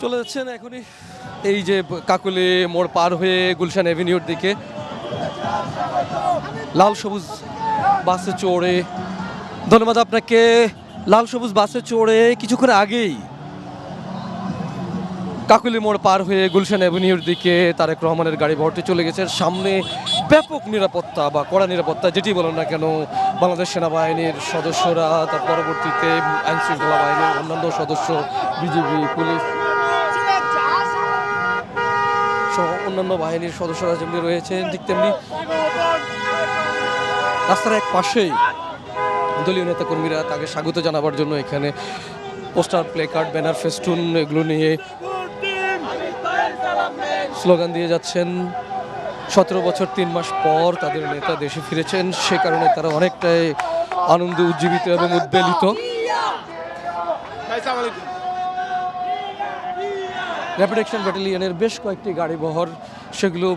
চলে যাচ্ছেন এখনই এই যে কাকলি মোড় পার হয়ে গুলশান এভিনিউর দিকে লাল সবুজ বাসে চড়ে। ধন্যবাদ আপনাকে। লাল সবুজ বাসে চড়ে কিছুক্ষণ আগেই কাকলি মোড় পার হয়ে গুলশান এভিনিউর দিকে তারেক রহমানের গাড়ি ভর্তি চলে গেছে। সামনে ব্যাপক নিরাপত্তা বা কড়া নিরাপত্তা যেটি বলেন না কেন, বাংলাদেশ সেনাবাহিনীর সদস্যরা, তার পরবর্তীতে আইন শৃঙ্খলা বাহিনীর অন্যান্য সদস্য, বিজিবি, পুলিশ সহ অন্যান্য বাহিনীর সদস্যরা যেমনি রয়েছেন, ঠিক তেমনি রাস্তার এক পাশেই দলীয় নেতাকর্মীরা তাকে স্বাগত জানাবার জন্য এখানে poster, play card, banner, festoon এগুলো নিয়ে স্লোগান দিয়ে যাচ্ছেন। 17 বছর 3 মাস পর তাদের নেতা দেশে ফিরেছেন, সে কারণে তারা অনেকটাই আনন্দে উজ্জীবিত এবং উদ্বেলিত। র্যাপিড অ্যাকশন ব্যাটালিয়নের বেশ কয়েকটি গাড়ি বহর সেগুলো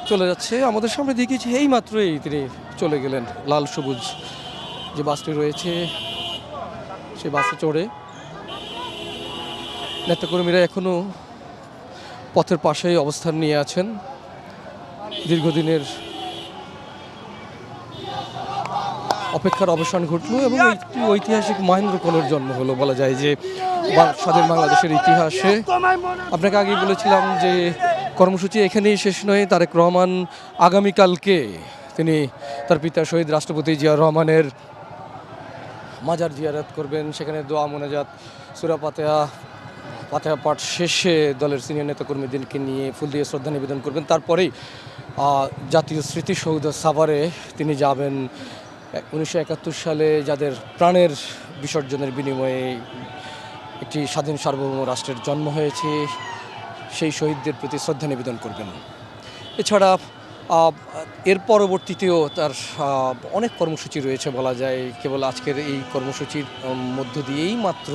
চলে যাচ্ছে। আমাদের সামনে দেখেছি এই মাত্রই তিনি চলে গেলেন লাল সবুজ যে বাসটি রয়েছে সেই বাসে চড়ে। নেতাকর্মীরা এখনও পথের পাশেই অবস্থান নিয়ে আছেন। দীর্ঘদিনের অপেক্ষার অবসান ঘটলো এবং একটি ঐতিহাসিক মহেন্দ্রক্ষণের জন্ম হলো বলা যায় যে স্বাধীন বাংলাদেশের ইতিহাসে। আপনাকে আগেই বলেছিলাম যে কর্মসূচি এখানেই শেষ নয়। তারেক রহমান আগামীকালকে তিনি তার পিতা শহীদ রাষ্ট্রপতি জিয়াউর রহমানের মাজার জিয়ারত করবেন। সেখানে দোয়া মোনাজাত, সূরা ফাতিহা পাঠ শেষে দলের সিনিয়র নেতাকর্মীদেরকে নিয়ে ফুল দিয়ে শ্রদ্ধা নিবেদন করবেন। তারপরেই জাতীয় স্মৃতিসৌধ সাভারে তিনি যাবেন। 1971 সালে যাদের প্রাণের বিসর্জনের বিনিময়ে একটি স্বাধীন সার্বভৌম রাষ্ট্রের জন্ম হয়েছে, সেই শহীদদের প্রতি শ্রদ্ধা নিবেদন করবেন। এছাড়া এর পরবর্তীতেও তার অনেক কর্মসূচি রয়েছে বলা যায়। কেবল আজকের এই কর্মসূচির মধ্য দিয়েই মাত্র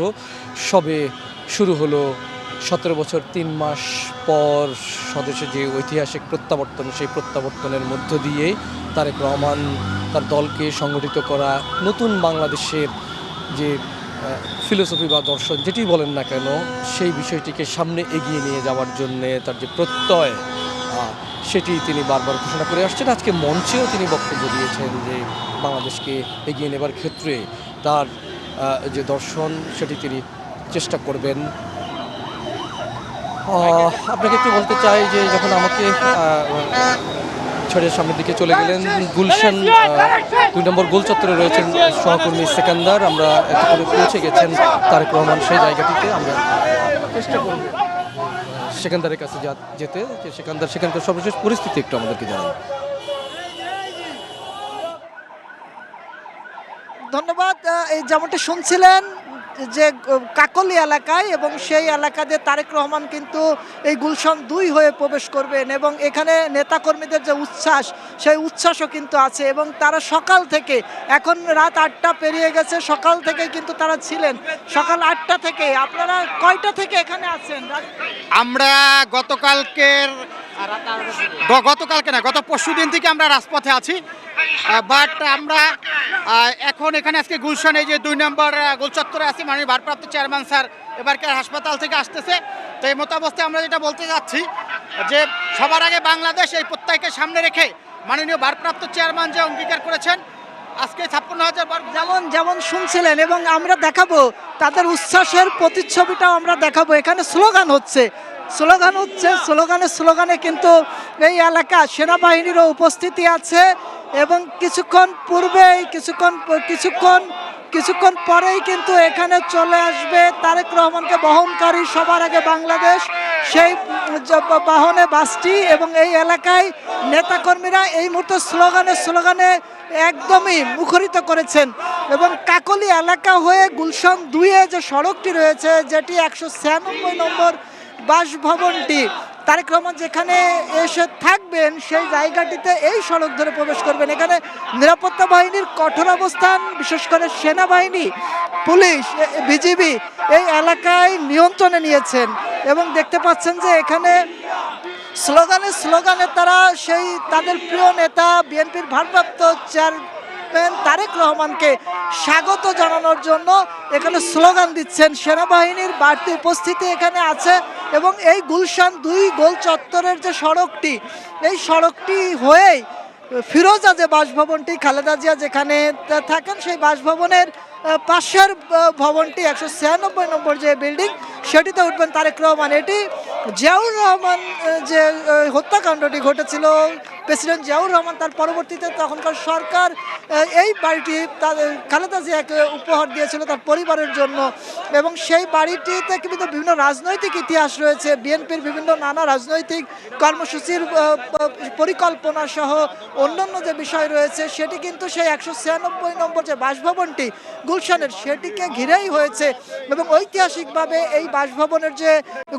সবে শুরু হলো 17 বছর 3 মাস পর স্বদেশে যে ঐতিহাসিক প্রত্যাবর্তন, সেই প্রত্যাবর্তনের মধ্য দিয়ে তারেক রহমান তার দলকে সংগঠিত করা নতুন বাংলাদেশের যে ফিলোসফি বা দর্শন যেটি বলেন না কেন, সেই বিষয়টিকে সামনে এগিয়ে নিয়ে যাওয়ার জন্যে তার যে প্রত্যয় সেটি তিনি বারবার ঘোষণা করে আসছেন। আজকে মঞ্চেও তিনি বক্তব্য দিয়েছেন যে বাংলাদেশকে এগিয়ে নেবার ক্ষেত্রে তার যে দর্শন সেটি তিনি চেষ্টা করবেন। আপনাকে একটু বলতে চাই যে যখন আমাকে ছেড়ে সামনের দিকে চলে গেলেন, গুলশান 2 নম্বর গোল চত্বরে রয়েছেন সহকর্মী সেকান্দার। আমরা এতক্ষণে পৌঁছে গেছেন তারেক রহমান সেই জায়গাটিতে। আমরা চেষ্টা করব সেকান্দারের কাছে যেতে, যে সেখানকার সর্বশেষ পরিস্থিতি একটু আমাদেরকে জানান। ধন্যবাদ। এই যেমনটা শুনছিলেন যে কাকলি এলাকায়, এবং সেই এলাকাতে তারেক রহমান কিন্তু এই গুলশান 2 হয়ে প্রবেশ করবেন এবং এখানে নেতাকর্মীদের যে উচ্ছ্বাস, সেই উচ্ছ্বাসও কিন্তু আছে এবং তারা সকাল থেকে, এখন রাত 8টা পেরিয়ে গেছে, সকাল থেকে কিন্তু তারা ছিলেন। সকাল 8টা থেকে আপনারা কয়টা থেকে এখানে আছেন? আমরা গত পরশু দিন থেকে আমরা রাজপথে আছি। বাট আমরা এখন এখানে আজকে গুলশান এই যে 2 নম্বর গোল চত্বরে আছি। মাননীয় ভারপ্রাপ্ত চেয়ারম্যান স্যার এবারকার হাসপাতাল থেকে আসতেছে। তো এই মতাবস্থায় আমরা যেটা বলতে যাচ্ছি যে সবার আগে বাংলাদেশ এই প্রত্যয়কে সামনে রেখে মাননীয় ভারপ্রাপ্ত চেয়ারম্যান যে অঙ্গীকার করেছেন আজকে 56,000 যেমন শুনছিলেন, এবং আমরা দেখাবো তাদের উচ্ছ্বাসের প্রতিচ্ছবিটাও আমরা দেখাবো। এখানে স্লোগানে কিন্তু এই এলাকা সেনাবাহিনীরও উপস্থিতি আছে এবং কিছুক্ষণ পরেই কিন্তু এখানে চলে আসবে তারেক রহমানকে বহনকারী সবার আগে বাংলাদেশ, সেই বাহনে বাসটি। এবং এই এলাকায় নেতাকর্মীরা এই মুহূর্তে স্লোগানে একদমই মুখরিত করেছেন। এবং কাকলি এলাকা হয়ে গুলশান 2-এ যে সড়কটি রয়েছে, যেটি 196 নম্বর বাসভবনটি, তারেক রহমান যেখানে এসে থাকবেন সেই জায়গাটিতে এই সড়ক ধরে প্রবেশ করবেন। এখানে নিরাপত্তা বাহিনীর কঠোর অবস্থান, বিশেষ করে সেনাবাহিনী, পুলিশ, বিজিবি এই এলাকায় নিয়ন্ত্রণে নিয়েছেন এবং দেখতে পাচ্ছেন যে এখানে স্লোগানে তারা সেই তাদের প্রিয় নেতা বিএনপির ভারপ্রাপ্ত চেয়ারম্যান তারেক রহমানকে স্বাগত জানানোর জন্য এখানে স্লোগান দিচ্ছেন। সেনাবাহিনীর বাড়তি উপস্থিতি এখানে আছে এবং এই গুলশান 2 গোল চত্বরের যে সড়কটি, এই সড়কটি হয়েই ফিরোজা যে বাসভবনটি, খালেদা জিয়া যেখানে থাকেন সেই বাসভবনের পাশের ভবনটি 196 নম্বর যে বিল্ডিং, সেটিতে উঠবেন তারেক রহমান। এটি জিয়াউর রহমান যে হত্যাকাণ্ডটি ঘটেছিল, প্রেসিডেন্ট জিয়াউর রহমান তার পরবর্তীতে তখনকার সরকার এই বাড়িটি খালেদা জিয়াকে উপহার দিয়েছিল তার পরিবারের জন্য, এবং সেই বাড়িটিতে কিন্তু বিভিন্ন রাজনৈতিক ইতিহাস রয়েছে। বিএনপির বিভিন্ন নানা রাজনৈতিক কর্মসূচির পরিকল্পনা সহ অন্যান্য যে বিষয় রয়েছে, সেটি কিন্তু সেই 196 নম্বর যে বাসভবনটি গুলশানের, সেটিকে ঘিরেই হয়েছে। এবং ঐতিহাসিকভাবে এই বাসভবনের যে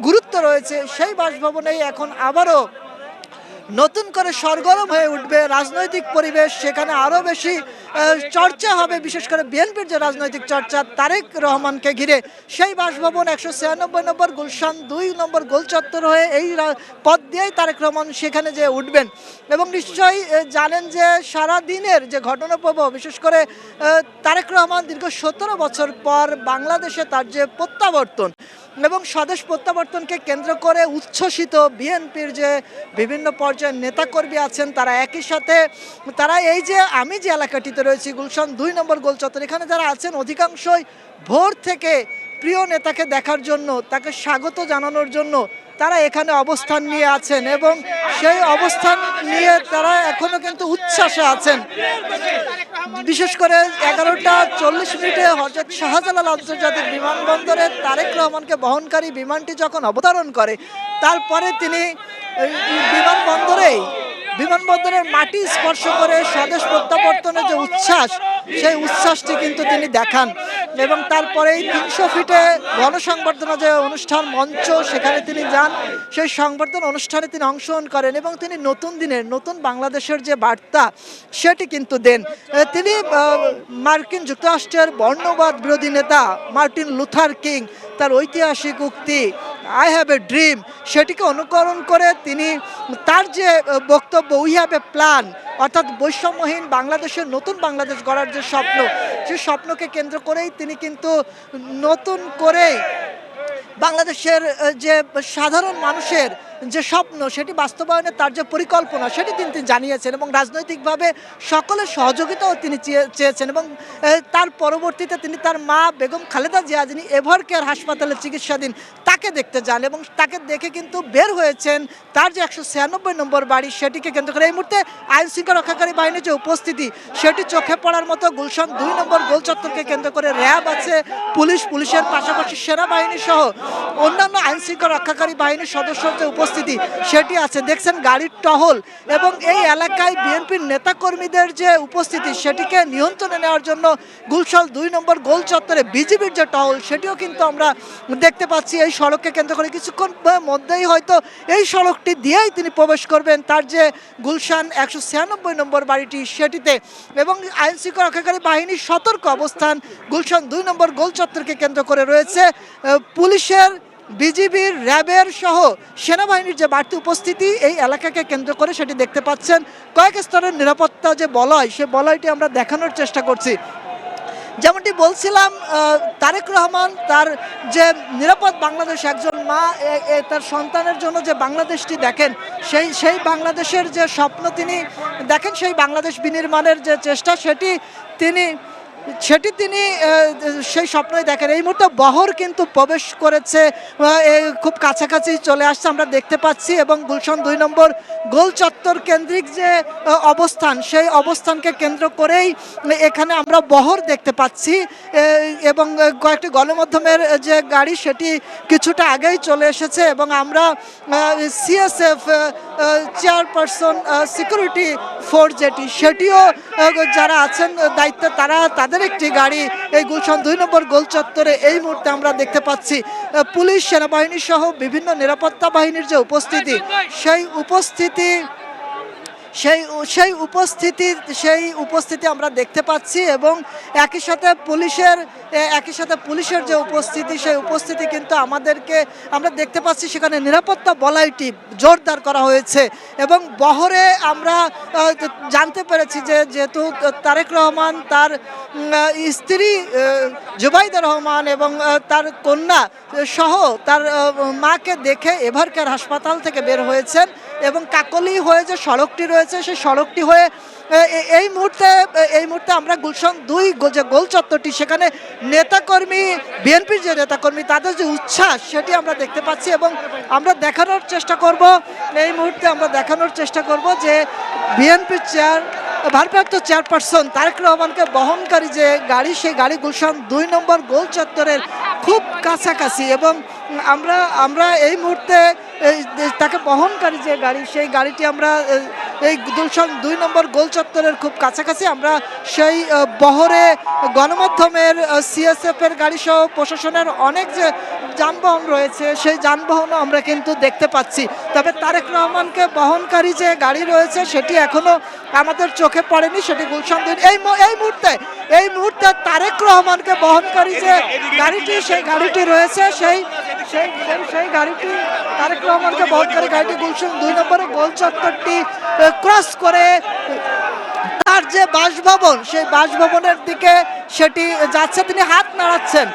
গুরুত্ব রয়েছে, সেই বাসভবনেই এখন আবারও নতুন করে সরগরম হয়ে উঠবে রাজনৈতিক পরিবেশ, সেখানে আরও বেশি চর্চা হবে, বিশেষ করে বিএনপির যে রাজনৈতিক চর্চা তারেক রহমানকে ঘিরে। সেই বাসভবন 196 নম্বর গুলশান 2 নম্বর গোল চত্বর হয়ে এই পথ দিয়েই তারেক রহমান সেখানে যে উঠবেন। এবং নিশ্চয়ই জানেন যে সারা দিনের যে ঘটনাপ্রবাহ, বিশেষ করে তারেক রহমান দীর্ঘ 17 বছর পর বাংলাদেশে তার যে প্রত্যাবর্তন এবং স্বদেশ প্রত্যাবর্তনকে কেন্দ্র করে উচ্ছ্বসিত বিএনপির যে বিভিন্ন পর্যায়ের নেতাকর্মী আছেন, তারা একই সাথে তারা এই যে আমি যে এলাকাটিতে রয়েছি গুলশান 2 নম্বর গোল চত্বর, এখানে যারা আছেন অধিকাংশই ভোর থেকে প্রিয় নেতাকে দেখার জন্য, তাকে স্বাগত জানানোর জন্য তারা এখানে অবস্থান নিয়ে আছেন, এবং সেই অবস্থান নিয়ে তারা এখনো কিন্তু উচ্ছ্বাসে আছেন। বিশেষ করে 11:40 হযরত শাহজালাল আন্তর্জাতিক বিমানবন্দরে তারেক রহমানকে বহনকারী বিমানটি যখন অবতরণ করে, তারপরে তিনি বিমানবন্দরের মাটি স্পর্শ করে স্বদেশ প্রত্যাবর্তনের যে উচ্ছ্বাস, সেই উচ্ছ্বাসটি কিন্তু তিনি দেখান। এবং তারপরেই 300 ফিটে গণসংবর্ধনা যে অনুষ্ঠান মঞ্চ, সেখানে তিনি যান, সেই সংবর্ধনা অনুষ্ঠানে তিনি অংশগ্রহণ করেন এবং তিনি নতুন দিনের, নতুন বাংলাদেশের যে বার্তা, সেটি কিন্তু দেন। তিনি মার্কিন যুক্তরাষ্ট্রের বর্ণবাদ বিরোধী নেতা মার্টিন লুথার কিং তার ঐতিহাসিক উক্তি আই হ্যাভ এ ড্রিম, সেটিকে অনুকরণ করে তিনি তার যে বক্তব্য উই হ্যাভ এ প্ল্যান, অর্থাৎ বৈষম্যহীন বাংলাদেশের নতুন বাংলাদেশ গড়ার যে স্বপ্ন, সেই স্বপ্নকে কেন্দ্র করেই তিনি কিন্তু নতুন করে বাংলাদেশের যে সাধারণ মানুষের যে স্বপ্ন, সেটি বাস্তবায়নের তার যে পরিকল্পনা, সেটি তিনি জানিয়েছেন এবং রাজনৈতিকভাবে সকলের সহযোগিতাও তিনি চেয়েছেন। এবং তার পরবর্তীতে তিনি তার মা বেগম খালেদা জিয়া, যিনি এভারকেয়ার হাসপাতালে চিকিৎসাধীন, তাকে দেখতে যান এবং তাকে দেখে কিন্তু বের হয়েছেন তার যে 196 নম্বর বাড়ি, সেটিকে কেন্দ্র করে। এই মুহূর্তে আইন শৃঙ্খলা রক্ষাকারী বাহিনীর যে উপস্থিতি, সেটি চোখে পড়ার মতো। গুলশান 2 নম্বর গোল চত্বরকে কেন্দ্র করে র্যাব আছে, পুলিশের পাশাপাশি সেনাবাহিনী সহ অন্যান্য আইন শৃঙ্খলা রক্ষাকারী বাহিনীর সদস্যদের যে উপস্থিতি, সেটি আছে। দেখছেন গাড়ির টহল, এবং এই এলাকায় বিএনপির নেতাকর্মীদের যে উপস্থিতি, সেটিকে নিয়ন্ত্রণে নেওয়ার জন্য গুলশান 2 নম্বর গোল চত্বরে বিজিবির যে টহল, সেটিও কিন্তু আমরা দেখতে পাচ্ছি। এই সড়ককে কেন্দ্র করে কিছুক্ষণ মধ্যেই হয়তো এই সড়কটি দিয়েই তিনি প্রবেশ করবেন তার যে গুলশান 196 নম্বর বাড়িটি, সেটিতে। এবং আইন শৃঙ্খলা রক্ষাকারী বাহিনীর সতর্ক অবস্থান গুলশান 2 নম্বর গোল চত্বরকে কেন্দ্র করে রয়েছে। পুলিশের, বিজিবির, র্যাবের সহ সেনাবাহিনীর যে বাড়তি উপস্থিতি এই এলাকাকে কেন্দ্র করে, সেটি দেখতে পাচ্ছেন। কয়েক স্তরের নিরাপত্তা যে বলয়, সে বলয়টি আমরা দেখানোর চেষ্টা করছি। যেমনটি বলছিলাম, তারেক রহমান তার যে নিরাপদ বাংলাদেশ, একজন মা তার সন্তানের জন্য যে বাংলাদেশটি দেখেন, সেই বাংলাদেশের যে স্বপ্ন তিনি দেখেন, সেই বাংলাদেশ বিনির্মাণের যে চেষ্টা, তিনি সেই স্বপ্নই দেখেন। এই মুহূর্তে বহর কিন্তু প্রবেশ করেছে, খুব কাছাকাছি চলে আসছে আমরা দেখতে পাচ্ছি। এবং গুলশান 2 নম্বর গোল চত্বর কেন্দ্রিক যে অবস্থান, সেই অবস্থানকে কেন্দ্র করেই এখানে আমরা বহর দেখতে পাচ্ছি। এবং কয়েকটি গণমাধ্যমের যে গাড়ি, সেটি কিছুটা আগেই চলে এসেছে। এবং আমরা সিএসএফ চেয়ারপারসন সিকিউরিটি ফোর্স সেটিও যারা আছেন দায়িত্বে, তাদের একটি গাড়ি এই গুলশান 2 নম্বর গোল চত্বরে এই মুহূর্তে আমরা দেখতে পাচ্ছি। পুলিশ, সেনাবাহিনী সহ বিভিন্ন নিরাপত্তা বাহিনীর যে উপস্থিতি, সেই উপস্থিতি সেই উপস্থিতি আমরা দেখতে পাচ্ছি এবং একই সাথে পুলিশের যে উপস্থিতি সেই উপস্থিতি কিন্তু আমরা দেখতে পাচ্ছি সেখানে নিরাপত্তা বলয়টি জোরদার করা হয়েছে এবং বহরে আমরা জানতে পেরেছি যে যেহেতু তারেক রহমান তার স্ত্রী জুবাইদা রহমান এবং তার কন্যা সহ তার মাকে দেখে এভারকেয়ার হাসপাতাল থেকে বের হয়েছেন এবং কাকলি হয়ে যে সড়কটি রয়েছে সেই সড়কটি হয়ে এই মুহূর্তে আমরা গুলশান 2 যে গোল চত্বরটি সেখানে নেতাকর্মী বিএনপির যে নেতাকর্মী তাদের যে উচ্ছ্বাস সেটি আমরা দেখতে পাচ্ছি এবং আমরা দেখানোর চেষ্টা করব যে বিএনপির ভারপ্রাপ্ত চেয়ারপারসন তারেক রহমানকে বহনকারী যে গাড়ি সেই গাড়ি গুলশান 2 নম্বর গোল চত্বরের খুব কাছাকাছি এবং আমরা এই মুহূর্তে তাকে বহনকারী যে গাড়ি সেই গাড়িটি আমরা এই গুলশান 2 নম্বর গোল চত্বরের খুব কাছাকাছি আমরা সেই বহরে গণমাধ্যমের সিএসএফ এর গাড়ি সহ প্রশাসনের অনেক যে যানবাহন রয়েছে সেই যানবাহনও আমরা কিন্তু দেখতে পাচ্ছি। তবে তারেক রহমানকে বহনকারী যে গাড়ি রয়েছে সেটি এখনো আমাদের চোখে পড়েনি, সেটি গুলশান এই মুহূর্তে তারেক রহমানকে বহনকারী যে গাড়িটি সেই গাড়িটি রয়েছে সেই গাড়িটি তারেক রহমানকে বহনকারী গাড়িটি গুলশান 2 নম্বরের গোল চত্বরটি ক্রস করে তার যে বাসভবন সেই বাসভবনের দিকে সেটি যাচ্ছে। তিনি হাত নাড়াচ্ছেন